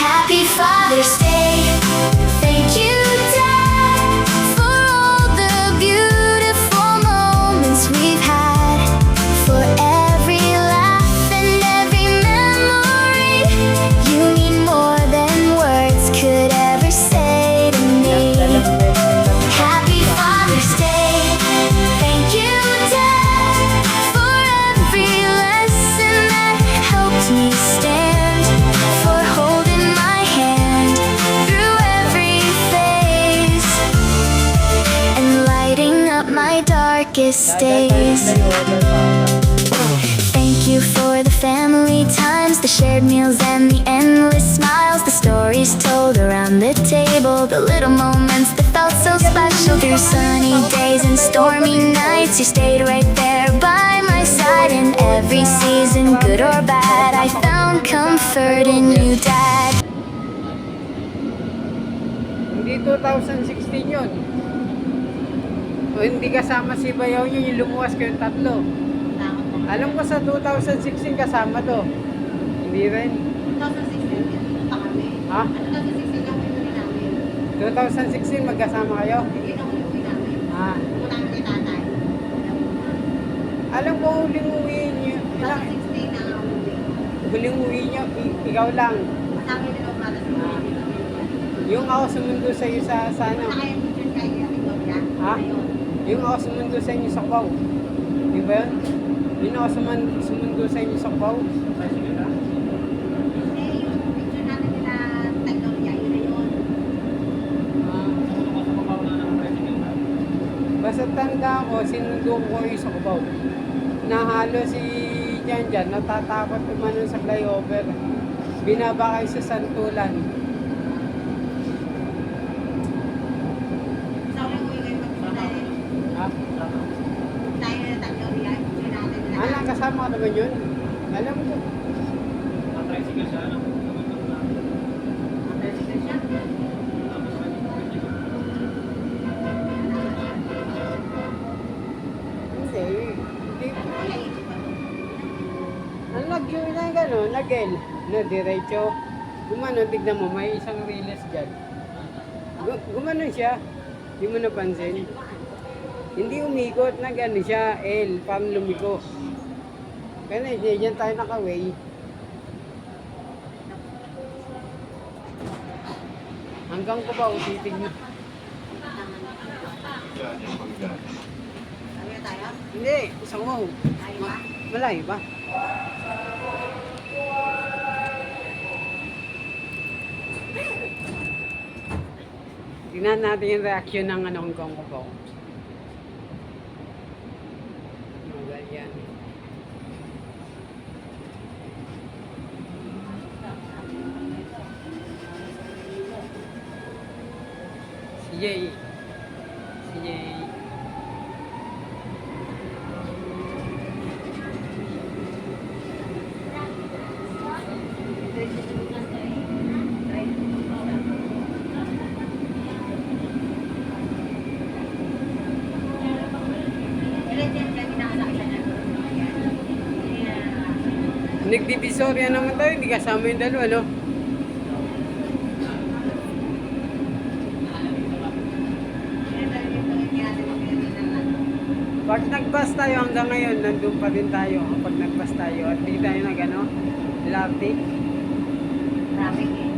Happy Father's Day. Thank you, Dad, for all the beautiful moments we've had. For every laugh and every memory. You mean more than words could ever say to me. Happy Father's Day. Thank you, Dad, for every lesson that helped me stand. For holding my hand through every phase and lighting up my darkest days. Thank you for the family times, the shared meals and the endless smiles, the stories told around the table, the little moments that felt so special. Through sunny days and stormy nights, you stayed right there by my side. In every season, good or bad, I found comfort in you, Dad. Hindi 2016 yun. O hindi kasama si Bayaw nyo, yung lumuwas kayong tatlo. Alam ko sa 2016 kasama to. Hindi rin. 2016 pa kami. Ha? 2016 yung uwi namin. 2016 magkasama kayo? Hindi na uwi namin. Ah. Pumunta kami kay tatay. Alam ko huling uwi nyo. 2016 na ang uwi. Huling uwi nyo, ikaw lang. Kasama din ako para sa uwi. Yung ako sumundo sa iyo sa ano? Saka yung picture kay Victoria. Ha? Ayun. Yung ako sumundo sa inyo sa Cubao. Di ba yun? Yung ako sumundo sa inyo sa Cubao. Eh, yung picture natin nila Victoria, yun na yun. Basta tanda ko, sinundo ko yung sa Cubao. Nahalo si Jan, natatakot umano sa flyover. Binaba kayo sa Santulan. Sa uling uwi ngayon, mag-picture Ha? tayo na Victoria, picture natin nila. Alang kasama ka naman yun? Alam ko. Tricycle siya? Hindi. Hindi. Wala isip pa. Ang nag-yun na gano'n, nag-el. No, diretso. Gumano, tignan mo, may isang riles dyan. Gumano siya. Hindi mo napansin. Hindi umikot, nag-ano siya, L, parang lumiko. Kaya dyan tayo nakaway. Hanggang ko ba utitig mo? Sabi na tayo? Hindi, isang mo. Ayaw ba? Malayo ba? Tingnan natin yung reaction ng anong Hong Kong ko. Yan. Si Jay. Si Jay. Nagdivisorya naman tayo, hindi kasama yung dalawa, no? Pag nag-bus tayo hanggang ngayon, nandun pa din tayo. Pag nag-bus tayo, at di tayo nag, ano, lati. Traffic eh.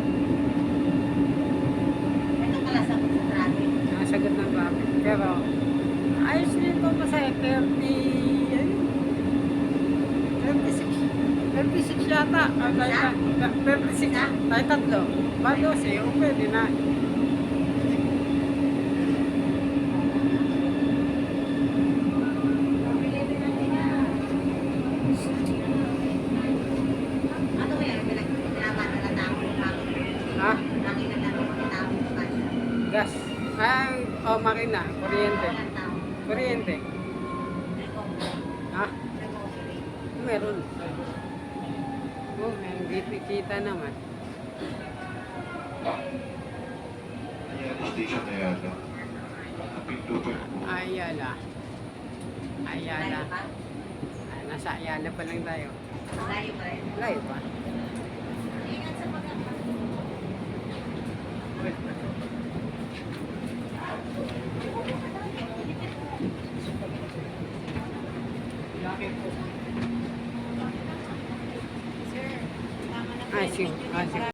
Ito pala sagot sa traffic. Nakasagot ng traffic. Pero, ayos din ito masaya. 36 yata. Ah, tayo, 36. Tayo tatlo. Ba, 12. O, pwede na. Ano kaya yung pinagkinaman na tao ng bakit? Ha? Nakita namin mga tao ng bakit. Gas. Ay, oh, makina. Kuryente. Walang tao. Kuryente. Nag-operate. Ha? Nag-operate. Meron. Oh, may kita naman. Station Ayala. Pinto po. Ayala. Ayala. Layo pa? Ah, nasa Ayala pa lang tayo. Layo pa rin. Layo pa. Ingat sa pagkakataon. Sir, tama na po. Ah, sige. Ah, sige.